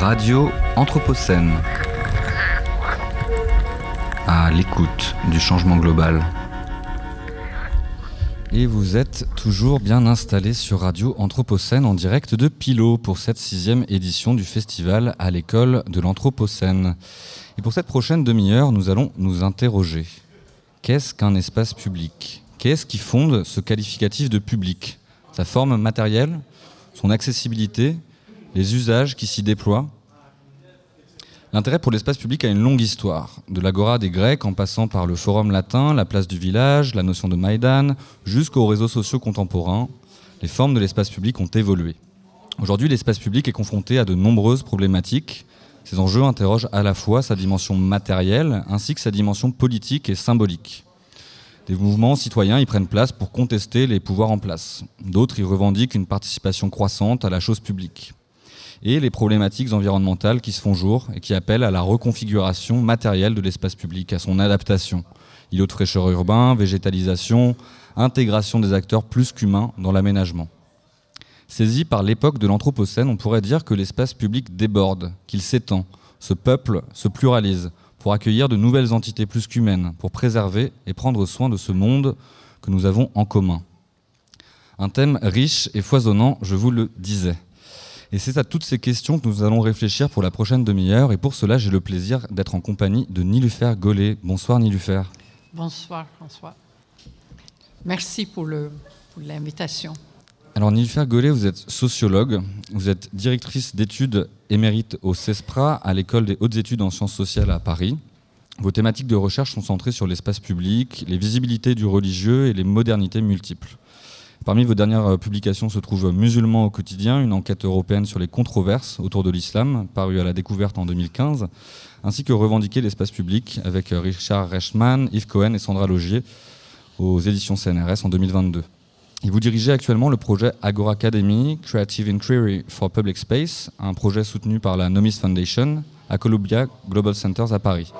Radio Anthropocène, à l'écoute du changement global. Et vous êtes toujours bien installés sur Radio Anthropocène en direct de Pilot pour cette 6e édition du festival à l'école de l'Anthropocène. Et pour cette prochaine demi-heure, nous allons nous interroger. Qu'est-ce qu'un espace public ? Qu'est-ce qui fonde ce qualificatif de public ? Sa forme matérielle, son accessibilité, les usages qui s'y déploient. L'intérêt pour l'espace public a une longue histoire, de l'agora des Grecs en passant par le forum latin, la place du village, la notion de Maïdan, jusqu'aux réseaux sociaux contemporains. Les formes de l'espace public ont évolué. Aujourd'hui, l'espace public est confronté à de nombreuses problématiques. Ces enjeux interrogent à la fois sa dimension matérielle ainsi que sa dimension politique et symbolique. Des mouvements citoyens y prennent place pour contester les pouvoirs en place. D'autres y revendiquent une participation croissante à la chose publique. Et les problématiques environnementales qui se font jour et qui appellent à la reconfiguration matérielle de l'espace public, à son adaptation. Îlots de fraîcheur urbain, végétalisation, intégration des acteurs plus qu'humains dans l'aménagement. Saisi par l'époque de l'Anthropocène, on pourrait dire que l'espace public déborde, qu'il s'étend, se peuple, se pluralise, pour accueillir de nouvelles entités plus qu'humaines, pour préserver et prendre soin de ce monde que nous avons en commun. Un thème riche et foisonnant, je vous le disais. Et c'est à toutes ces questions que nous allons réfléchir pour la prochaine demi-heure. Et pour cela, j'ai le plaisir d'être en compagnie de Nilüfer Golay. Bonsoir Nilüfer. Bonsoir François. Merci pour l'invitation. Alors Nilüfer Golay, vous êtes sociologue, vous êtes directrice d'études émérite au CESPRA, à l'école des hautes études en sciences sociales à Paris. Vos thématiques de recherche sont centrées sur l'espace public, les visibilités du religieux et les modernités multiples. Parmi vos dernières publications se trouve Musulmans au quotidien, une enquête européenne sur les controverses autour de l'islam, parue à la Découverte en 2015, ainsi que Revendiquer l'espace public avec Richard Reichmann, Yves Cohen et Sandra Logier aux éditions CNRS en 2022. Et vous dirigez actuellement le projet Agora Academy, Creative Inquiry for Public Space, un projet soutenu par la Nomis Foundation à Columbia Global Centers à Paris.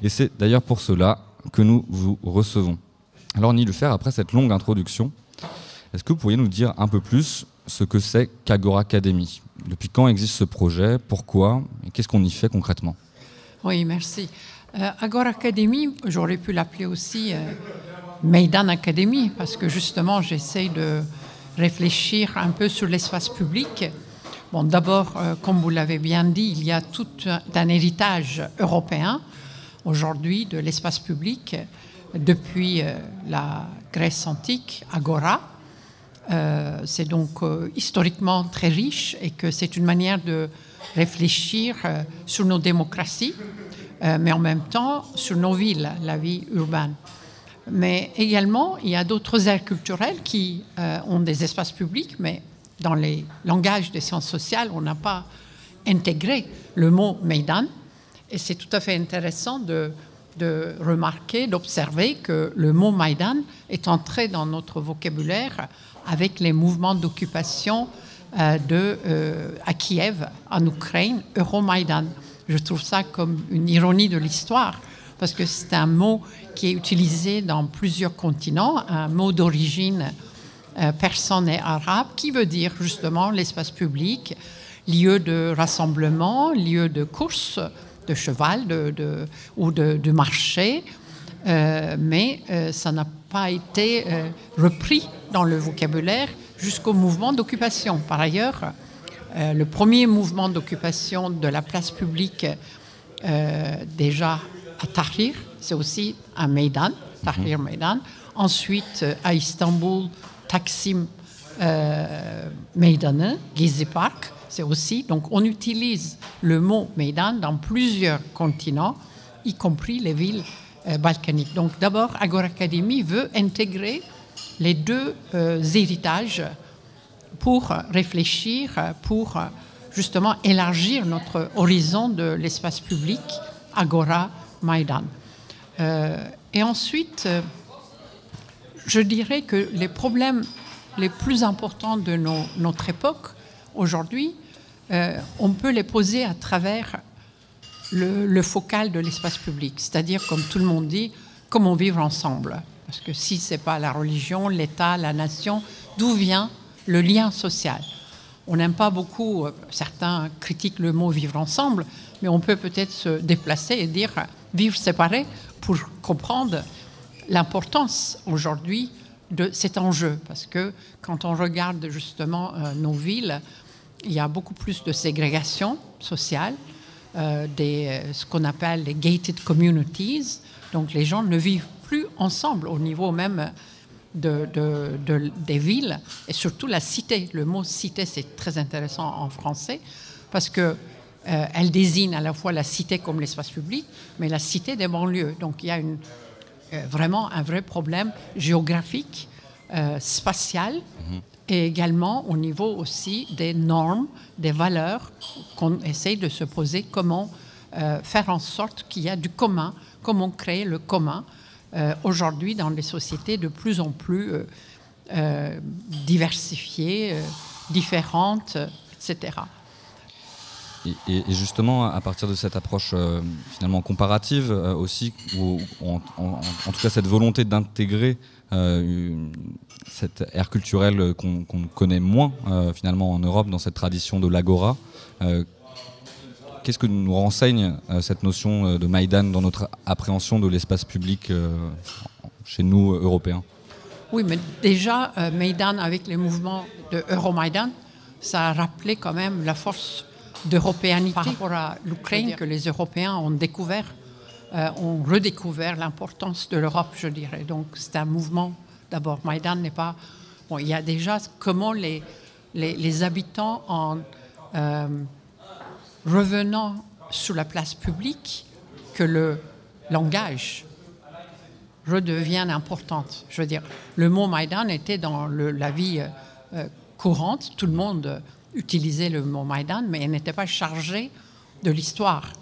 Et c'est d'ailleurs pour cela que nous vous recevons. Alors Nilüfer, après cette longue introduction, est-ce que vous pourriez nous dire un peu plus ce que c'est qu'Agora Academy ? Depuis quand existe ce projet ? Pourquoi ? Et qu'est-ce qu'on y fait concrètement ? Oui, merci. Agora Academy, j'aurais pu l'appeler aussi Maïdan Academy, parce que justement, j'essaie de réfléchir un peu sur l'espace public. Bon, d'abord, comme vous l'avez bien dit, il y a tout un héritage européen aujourd'hui de l'espace public depuis la Grèce antique, Agora. C'est donc historiquement très riche et que c'est une manière de réfléchir sur nos démocraties, mais en même temps sur nos villes, la vie urbaine. Mais également, il y a d'autres aires culturelles qui ont des espaces publics, mais dans les langages des sciences sociales, on n'a pas intégré le mot Maïdan. Et c'est tout à fait intéressant de remarquer, d'observer que le mot Maïdan est entré dans notre vocabulaire avec les mouvements d'occupation à Kiev, en Ukraine, Euromaïdan. Je trouve ça comme une ironie de l'histoire, parce que c'est un mot qui est utilisé dans plusieurs continents, un mot d'origine persane et arabe, qui veut dire justement l'espace public, lieu de rassemblement, lieu de course, de cheval ou de marché, mais ça n'a pas été repris dans le vocabulaire jusqu'au mouvement d'occupation. Par ailleurs, le premier mouvement d'occupation de la place publique, déjà à Tahrir, c'est aussi un Maïdan, Tahrir Maïdan. Ensuite, à Istanbul, Taksim Meydanı, Gezi Park, c'est aussi. Donc, on utilise le mot Maïdan dans plusieurs continents, y compris les villes balkaniques. Donc, d'abord, Agora Academy veut intégrer les deux héritages pour réfléchir, pour justement élargir notre horizon de l'espace public, Agora Maïdan. Et ensuite, je dirais que les problèmes les plus importants de notre époque, aujourd'hui, on peut les poser à travers le focal de l'espace public. C'est-à-dire, comme tout le monde dit, comment vivre ensemble. Parce que si ce n'est pas la religion, l'État, la nation, d'où vient le lien social ? On n'aime pas beaucoup, certains critiquent le mot vivre ensemble, mais on peut peut-être se déplacer et dire vivre séparés pour comprendre l'importance aujourd'hui de cet enjeu. Parce que quand on regarde justement nos villes, il y a beaucoup plus de ségrégation sociale, ce qu'on appelle les gated communities. Donc les gens ne vivent plus ensemble au niveau même des villes et surtout la cité. Le mot cité, c'est très intéressant en français parce que elle désigne à la fois la cité comme l'espace public, mais la cité des banlieues. Donc il y a vraiment un vrai problème géographique, spatial, et également au niveau aussi des normes, des valeurs qu'on essaye de se poser, comment faire en sorte qu'il y a du commun, comment créer le commun aujourd'hui dans des sociétés de plus en plus diversifiées, différentes, etc. Et justement, à partir de cette approche finalement comparative aussi, ou en tout cas cette volonté d'intégrer cette ère culturelle qu'on connaît moins finalement en Europe dans cette tradition de l'agora, qu'est-ce que nous renseigne cette notion de Maïdan dans notre appréhension de l'espace public chez nous, Européens? Oui, mais déjà, Maïdan, avec les mouvements de Euromaïdan, ça a rappelé quand même la force d'européanité par rapport à l'Ukraine que les Européens ont découvert, ont redécouvert l'importance de l'Europe, je dirais. Donc c'est un mouvement, d'abord, Maïdan n'est pas... Bon, il y a déjà comment les habitants en revenant sur la place publique que le langage redevient important. Je veux dire, le mot Maïdan était dans la vie courante, tout le monde utilisait le mot Maïdan, mais elle n'était pas chargée de l'histoire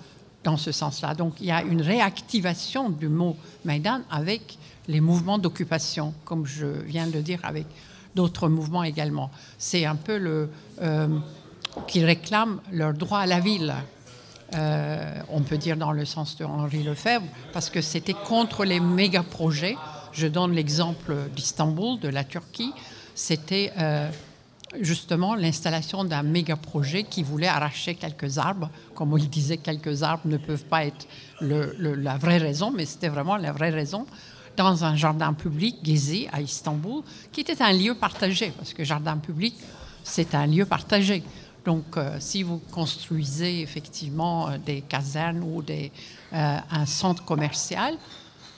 dans ce sens-là. Donc il y a une réactivation du mot Maïdan avec les mouvements d'occupation, comme je viens de dire, avec d'autres mouvements également. C'est un peu qui réclament leur droit à la ville. On peut dire dans le sens de Henri Lefebvre, parce que c'était contre les méga-projets. Je donne l'exemple d'Istanbul, de la Turquie. C'était justement l'installation d'un méga-projet qui voulait arracher quelques arbres. Comme il disait, quelques arbres ne peuvent pas être la vraie raison, mais c'était vraiment la vraie raison, dans un jardin public, Gezi, à Istanbul, qui était un lieu partagé, parce que jardin public, c'est un lieu partagé. Donc, si vous construisez effectivement des casernes ou un centre commercial,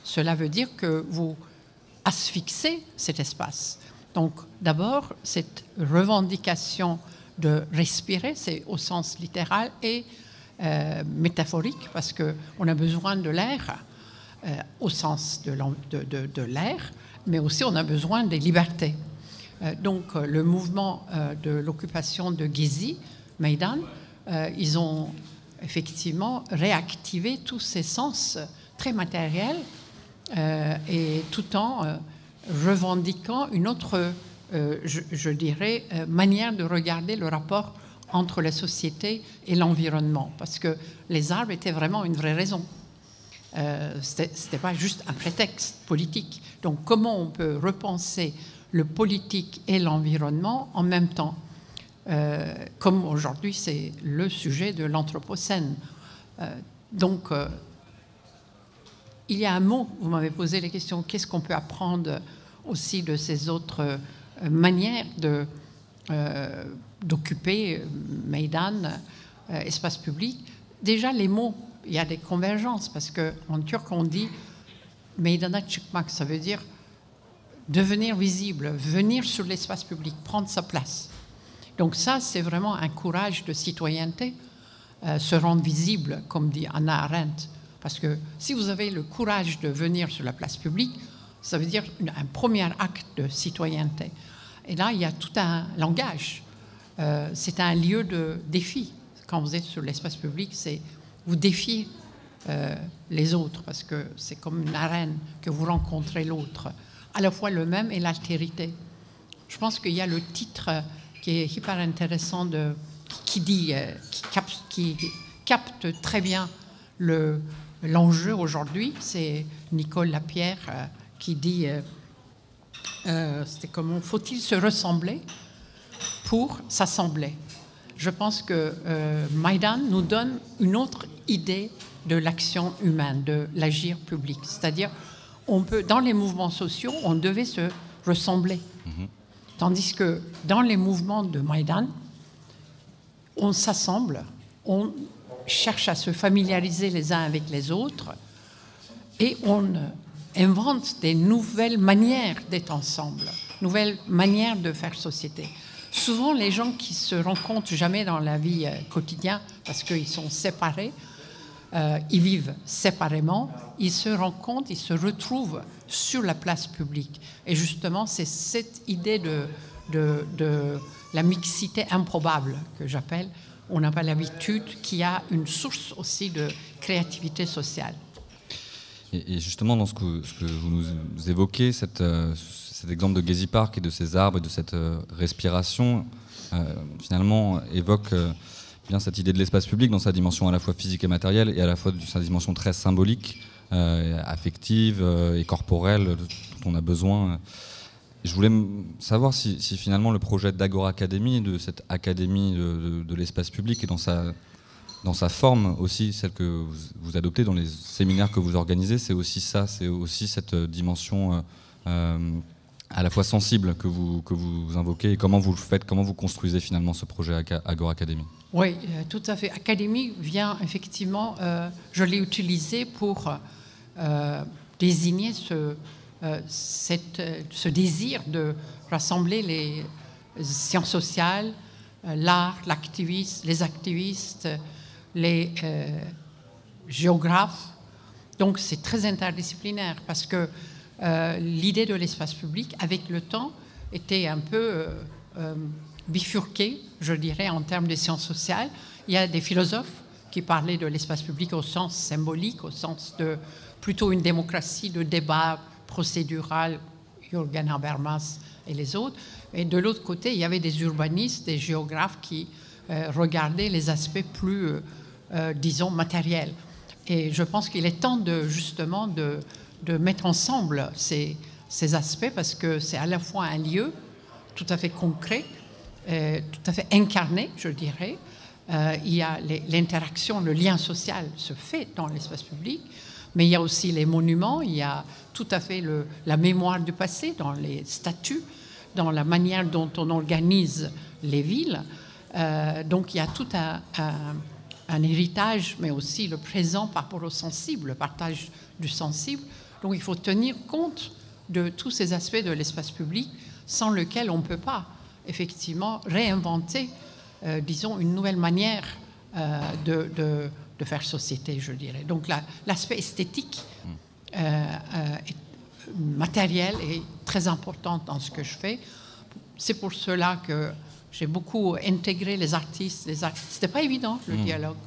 cela veut dire que vous asphyxiez cet espace. Donc, d'abord, cette revendication de respirer, c'est au sens littéral et métaphorique, parce qu'on a besoin de l'air, au sens de l'air, mais aussi on a besoin des libertés. Donc, le mouvement de l'occupation de Gezi, Maïdan, ils ont effectivement réactivé tous ces sens très matériels et tout en revendiquant une autre, je dirais, manière de regarder le rapport entre la société et l'environnement. Parce que les arbres étaient vraiment une vraie raison. Ce n'était pas juste un prétexte politique. Donc, comment on peut repenser le politique et l'environnement en même temps, comme aujourd'hui c'est le sujet de l'Anthropocène. Donc, il y a un mot, vous m'avez posé la question, qu'est-ce qu'on peut apprendre aussi de ces autres manières d'occuper Maïdan, espace public. Déjà, les mots, il y a des convergences, parce qu'en turc, on dit Meydana çıkmak, ça veut dire devenir visible, venir sur l'espace public, prendre sa place. Donc ça, c'est vraiment un courage de citoyenneté, se rendre visible, comme dit Hannah Arendt. Parce que si vous avez le courage de venir sur la place publique, ça veut dire un premier acte de citoyenneté. Et là, il y a tout un langage. C'est un lieu de défi. Quand vous êtes sur l'espace public, vous défiez les autres, parce que c'est comme une arène que vous rencontrez l'autre. À la fois le même et l'altérité. Je pense qu'il y a le titre qui est hyper intéressant, qui capte très bien l'enjeu aujourd'hui. C'est Nicole Lapierre qui dit c'était comment faut-il se ressembler pour s'assembler. Je pense que Maïdan nous donne une autre idée de l'action humaine, de l'agir public. C'est-à-dire, dans les mouvements sociaux, on devait se ressembler. Tandis que dans les mouvements de Maïdan, on s'assemble, on cherche à se familiariser les uns avec les autres et on invente des nouvelles manières d'être ensemble, nouvelles manières de faire société. Souvent, les gens qui se rencontrent jamais dans la vie quotidienne parce qu'ils sont séparés, ils vivent séparément, ils se rencontrent, ils se retrouvent sur la place publique. Et justement, c'est cette idée de la mixité improbable que j'appelle. On n'a pas l'habitude qui a une source aussi de créativité sociale. Et justement, dans ce que vous nous évoquez, cet exemple de Gezi Park et de ces arbres et de cette respiration, finalement, évoque bien cette idée de l'espace public dans sa dimension à la fois physique et matérielle et à la fois dans sa dimension très symbolique, affective et corporelle dont on a besoin. Je voulais savoir si finalement le projet d'Agora Academy, de cette académie de l'espace public et dans sa forme aussi, celle que vous adoptez dans les séminaires que vous organisez, c'est aussi ça, c'est aussi cette dimension à la fois sensible que vous invoquez. Et comment vous le faites, comment vous construisez finalement ce projet Agora Academy? Oui, tout à fait. Académie vient effectivement, je l'ai utilisé pour désigner ce désir de rassembler les sciences sociales, l'art, les activistes, les géographes. Donc c'est très interdisciplinaire parce que l'idée de l'espace public, avec le temps, était un peu bifurquée, je dirais, en termes de sciences sociales. Il y a des philosophes qui parlaient de l'espace public au sens symbolique, au sens de plutôt une démocratie de débat procédural, Jürgen Habermas et les autres. Et de l'autre côté, il y avait des urbanistes, des géographes qui regardaient les aspects plus, disons, matériels. Et je pense qu'il est temps justement de mettre ensemble ces aspects parce que c'est à la fois un lieu tout à fait concret, tout à fait incarné, je dirais. Il y a l'interaction, le lien social se fait dans l'espace public, mais il y a aussi les monuments, il y a tout à fait la mémoire du passé dans les statues, dans la manière dont on organise les villes. Donc il y a tout un héritage, mais aussi le présent par rapport au sensible, le partage du sensible. Donc il faut tenir compte de tous ces aspects de l'espace public sans lequel on ne peut pas effectivement réinventer, disons, une nouvelle manière de faire société, je dirais. Donc l'aspect esthétique, matériel est très important dans ce que je fais. C'est pour cela que j'ai beaucoup intégré les artistes. C'était pas évident, le dialogue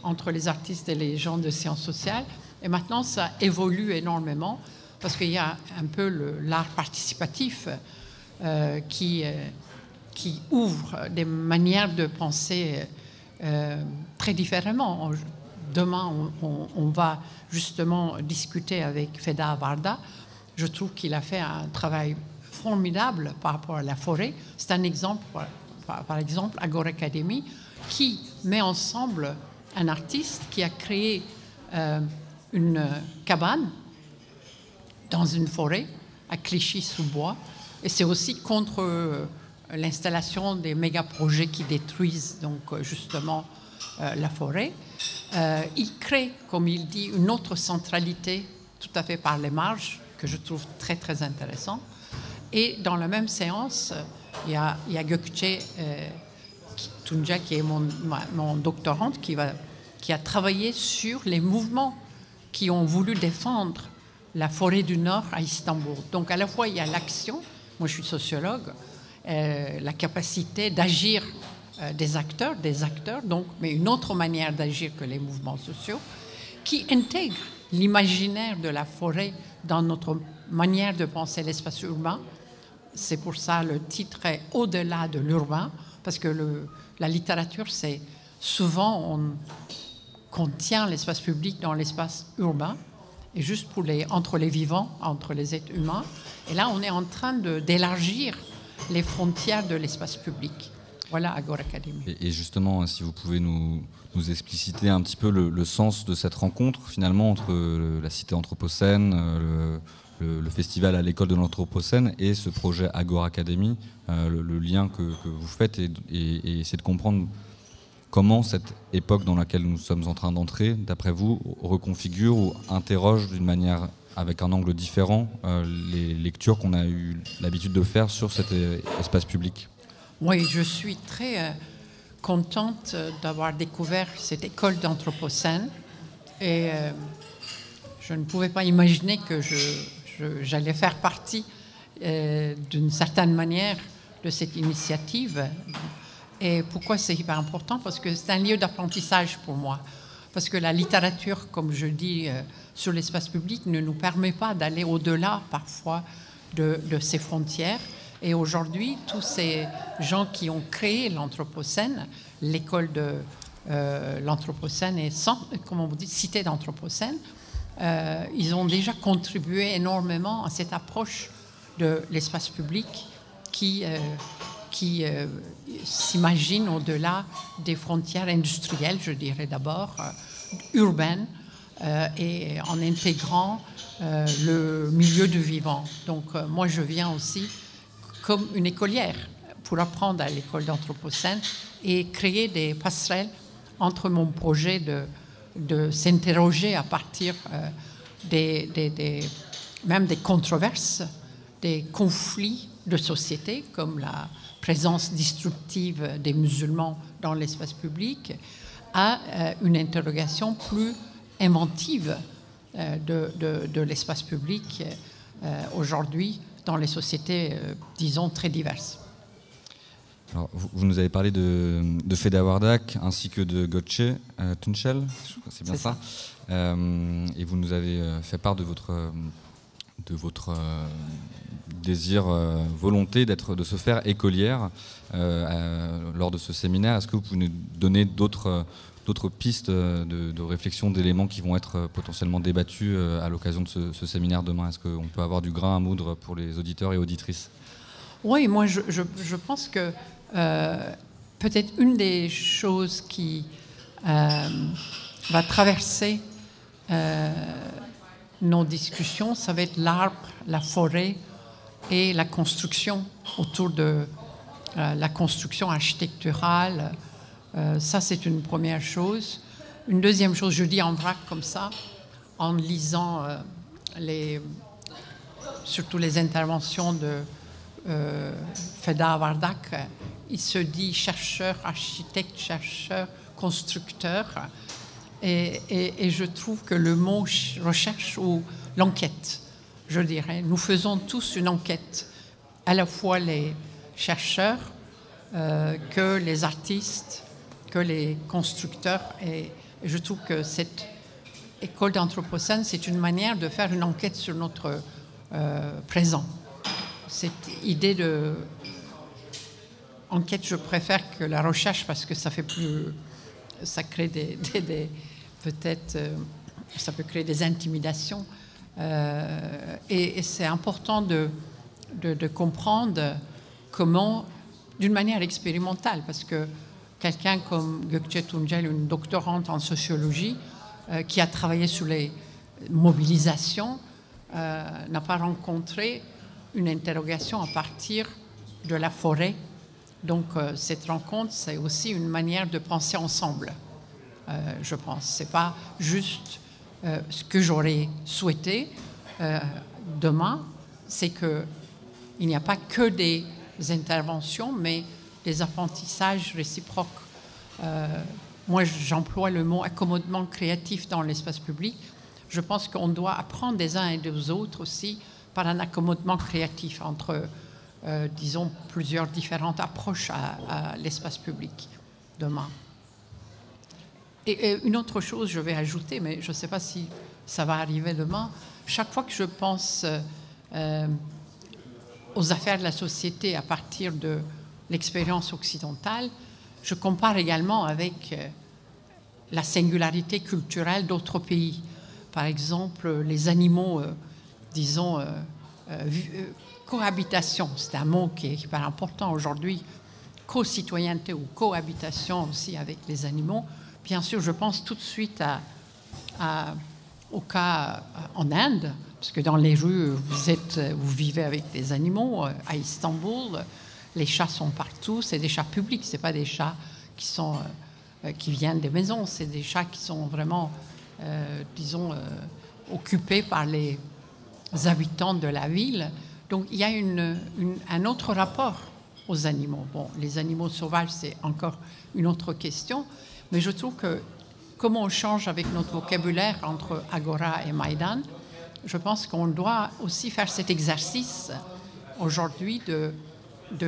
entre les artistes et les gens de sciences sociales. Et maintenant, ça évolue énormément parce qu'il y a un peu l'art participatif qui ouvre des manières de penser très différemment. Demain, on va justement discuter avec Feda Varda. Je trouve qu'il a fait un travail formidable par rapport à la forêt. C'est un exemple, par exemple, Agora Academy, qui met ensemble un artiste qui a créé une cabane dans une forêt à Clichy-sous-Bois. Et c'est aussi contre l'installation des méga-projets qui détruisent donc justement la forêt. Il crée, comme il dit, une autre centralité tout à fait par les marges que je trouve très très intéressant. Et dans la même séance, il y a Gökçe Tunca qui est mon doctorante qui a travaillé sur les mouvements qui ont voulu défendre la forêt du Nord à Istanbul. Donc à la fois il y a l'action, moi je suis sociologue, la capacité d'agir des acteurs, donc, mais une autre manière d'agir que les mouvements sociaux, qui intègre l'imaginaire de la forêt dans notre manière de penser l'espace urbain. C'est pour ça le titre est Au-delà de l'urbain, parce que la littérature, c'est souvent on contient l'espace public dans l'espace urbain, et juste entre les vivants, entre les êtres humains. Et là, on est en train d'élargir les frontières de l'espace public. Voilà Agora Academy. Et justement, si vous pouvez nous expliciter un petit peu le sens de cette rencontre, finalement, entre la cité anthropocène, le festival à l'école de l'anthropocène et ce projet Agora Academy, le lien que vous faites et essayer de comprendre comment cette époque dans laquelle nous sommes en train d'entrer, d'après vous, reconfigure ou interroge d'une manière avec un angle différent les lectures qu'on a eu l'habitude de faire sur cet espace public. Oui, je suis très contente d'avoir découvert cette école d'anthropocène et je ne pouvais pas imaginer que j'allais faire partie d'une certaine manière de cette initiative. Et pourquoi c'est hyper important? Parce que c'est un lieu d'apprentissage pour moi. Parce que la littérature, comme je dis, sur l'espace public ne nous permet pas d'aller au-delà parfois de ces frontières. Et aujourd'hui, tous ces gens qui ont créé l'Anthropocène, l'école de l'Anthropocène et comment vous dites, cité d'Anthropocène, ils ont déjà contribué énormément à cette approche de l'espace public qui s'imagine au-delà des frontières industrielles, je dirais d'abord, urbaines, et en intégrant le milieu du vivant. Donc moi, je viens aussi comme une écolière pour apprendre à l'école d'Anthropocène et créer des passerelles entre mon projet de s'interroger à partir même des controverses, des conflits de société, comme la présence destructive des musulmans dans l'espace public, à une interrogation plus inventive de l'espace public aujourd'hui dans les sociétés, disons, très diverses. Alors, vous nous avez parlé de Feda Wardak ainsi que de Gökçe Tunçel, c'est bien ça. Et vous nous avez fait part de votre désir, volonté de se faire écolière lors de ce séminaire. Est-ce que vous pouvez nous donner d'autres pistes de réflexion, d'éléments qui vont être potentiellement débattus à l'occasion de ce séminaire demain? Est-ce qu'on peut avoir du grain à moudre pour les auditeurs et auditrices? Oui, moi je pense que peut-être une des choses qui va traverser nos discussions, ça va être l'arbre, la forêt et la construction autour de la construction architecturale. Ça, c'est une première chose. Une deuxième chose, je dis en vrac comme ça, en lisant surtout les interventions de Feda Wardak, il se dit chercheur, architecte, chercheur, constructeur. Et je trouve que le mot recherche ou l'enquête, je dirais, nous faisons tous une enquête, à la fois les chercheurs que les artistes, que les constructeurs. Et je trouve que cette école d'Anthropocène, c'est une manière de faire une enquête sur notre présent. Cette idée de enquête, je préfère que la recherche parce que ça fait plus, ça crée peut-être, ça peut créer des intimidations. Et c'est important de comprendre comment, d'une manière expérimentale, parce que quelqu'un comme Gökçe Tunçel, une doctorante en sociologie, qui a travaillé sur les mobilisations, n'a pas rencontré une interrogation à partir de la forêt. Donc cette rencontre, c'est aussi une manière de penser ensemble, je pense. Ce n'est pas juste ce que j'aurais souhaité demain, c'est qu'il n'y a pas que des interventions, mais des apprentissages réciproques. Moi, j'emploie le mot accommodement créatif dans l'espace public. Je pense qu'on doit apprendre des uns et des autres aussi par un accommodement créatif entre, disons, plusieurs différentes approches à l'espace public demain. Et une autre chose, je vais ajouter, mais je ne sais pas si ça va arriver demain. Chaque fois que je pense aux affaires de la société à partir de l'expérience occidentale, je compare également avec la singularité culturelle d'autres pays. Par exemple, les animaux, disons, cohabitation, c'est un mot qui est hyper important aujourd'hui, co-citoyenneté ou cohabitation aussi avec les animaux. Bien sûr, je pense tout de suite au cas en Inde, parce que dans les rues, vous vivez avec des animaux. À Istanbul, les chats sont partout. C'est des chats publics, ce n'est pas des chats qui viennent des maisons. C'est des chats qui sont vraiment, occupés par les habitants de la ville. Donc, il y a un autre rapport aux animaux. Bon, les animaux sauvages, c'est encore une autre question, mais je trouve que comment on change avec notre vocabulaire entre Agora et Maïdan, je pense qu'on doit aussi faire cet exercice aujourd'hui de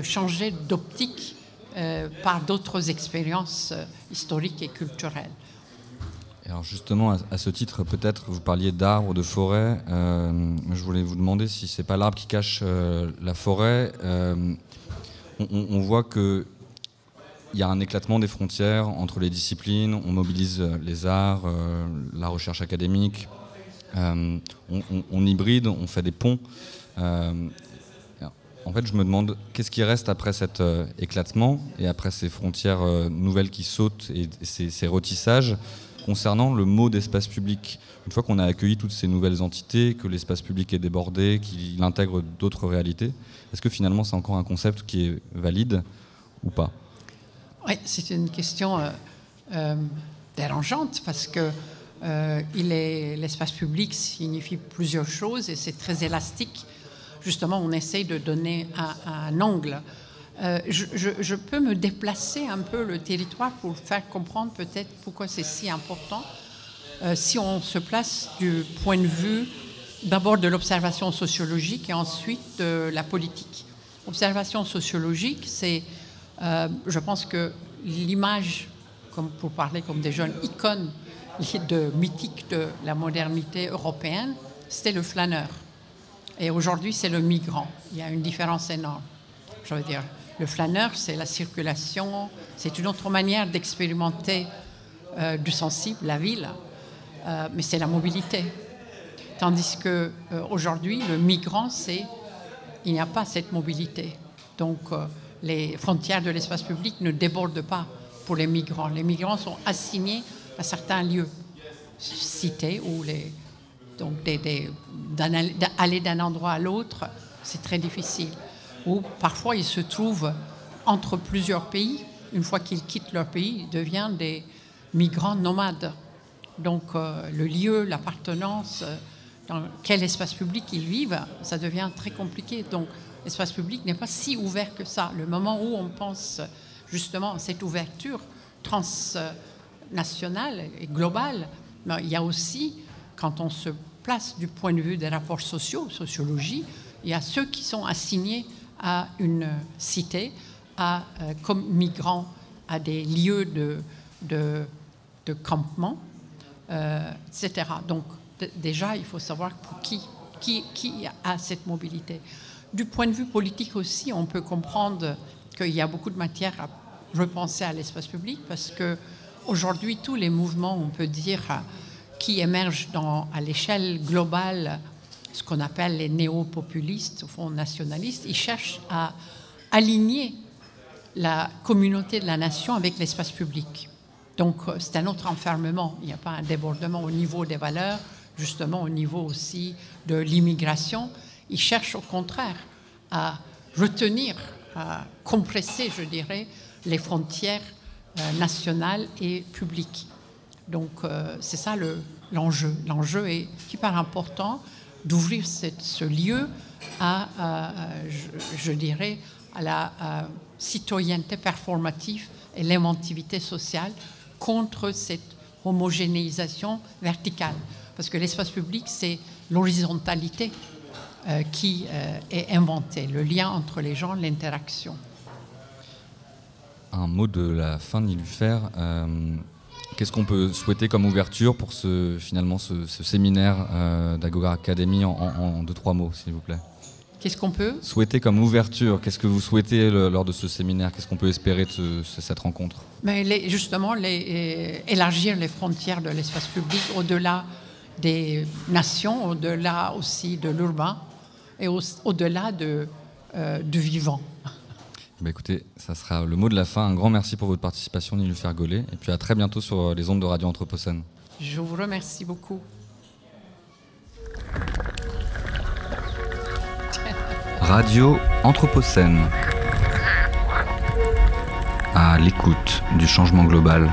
changer d'optique par d'autres expériences historiques et culturelles. Alors justement, à ce titre, peut-être, vous parliez d'arbres, de forêts. Je voulais vous demander si c'est pas l'arbre qui cache la forêt. On voit qu'il y a un éclatement des frontières entre les disciplines, on mobilise les arts, la recherche académique, on hybride, on fait des ponts. En fait, je me demande qu'est-ce qui reste après cet éclatement et après ces frontières nouvelles qui sautent et ces retissages concernant le mot d'espace public. Une fois qu'on a accueilli toutes ces nouvelles entités, que l'espace public est débordé, qu'il intègre d'autres réalités, est-ce que finalement c'est encore un concept qui est valide ou pas? Oui, c'est une question dérangeante parce que l'espace public signifie plusieurs choses et c'est très élastique. Justement, on essaye de donner un angle. Je peux me déplacer un peu le territoire pour faire comprendre peut-être pourquoi c'est si important. Si on se place du point de vue d'abord de l'observation sociologique et ensuite de la politique. Observation sociologique, c'est, je pense que l'image, comme pour parler comme des jeunes icônes mythiques de la modernité européenne, c'était le flâneur. Et aujourd'hui, c'est le migrant. Il y a une différence énorme. Je veux dire, le flâneur, c'est la circulation, c'est une autre manière d'expérimenter du sensible, la ville, mais c'est la mobilité. Tandis qu'aujourd'hui, le migrant, il n'y a pas cette mobilité. Donc, les frontières de l'espace public ne débordent pas pour les migrants. Les migrants sont assignés à certains lieux, cités, où donc d'aller d'un endroit à l'autre, c'est très difficile. Ou parfois, ils se trouvent entre plusieurs pays. Une fois qu'ils quittent leur pays, ils deviennent des migrants nomades. Donc, le lieu, l'appartenance, dans quel espace public ils vivent, ça devient très compliqué. Donc, l'espace public n'est pas si ouvert que ça. Le moment où on pense justement à cette ouverture transnationale et globale, mais il y a aussi, quand on se place du point de vue des rapports sociaux, sociologie, il y a ceux qui sont assignés à une cité, comme migrants, à des lieux de campement, etc. Donc, déjà, il faut savoir pour qui a cette mobilité. Du point de vue politique aussi, on peut comprendre qu'il y a beaucoup de matière à repenser à l'espace public parce qu'aujourd'hui, tous les mouvements, on peut dire, qui émergent à l'échelle globale, ce qu'on appelle les néo-populistes, au fond nationalistes, ils cherchent à aligner la communauté de la nation avec l'espace public. Donc, c'est un autre enfermement. Il n'y a pas un débordement au niveau des valeurs, justement au niveau aussi de l'immigration. Ils cherchent au contraire à retenir, à compresser, je dirais, les frontières nationales et publiques. Donc, c'est ça l'enjeu. L'enjeu est hyper important d'ouvrir ce lieu je dirais, à la citoyenneté performative et l'inventivité sociale contre cette homogénéisation verticale. Parce que l'espace public, c'est l'horizontalité qui est inventée, le lien entre les gens, l'interaction. Un mot de la fin de Nilufer. Qu'est-ce qu'on peut souhaiter comme ouverture pour ce séminaire d'Agora Academy en 2-3 mots, s'il vous plaît? Qu'est-ce qu'on peut souhaiter comme ouverture? Qu'est-ce que vous souhaitez lors de ce séminaire? Qu'est-ce qu'on peut espérer de cette rencontre? Mais justement, élargir les frontières de l'espace public au-delà des nations, au-delà aussi de l'urbain, et au-delà du vivant. Écoutez, ça sera le mot de la fin. Un grand merci pour votre participation, Niloufer Gollet, et puis à très bientôt sur les ondes de Radio Anthropocène. Je vous remercie beaucoup. Radio Anthropocène, à l'écoute du changement global.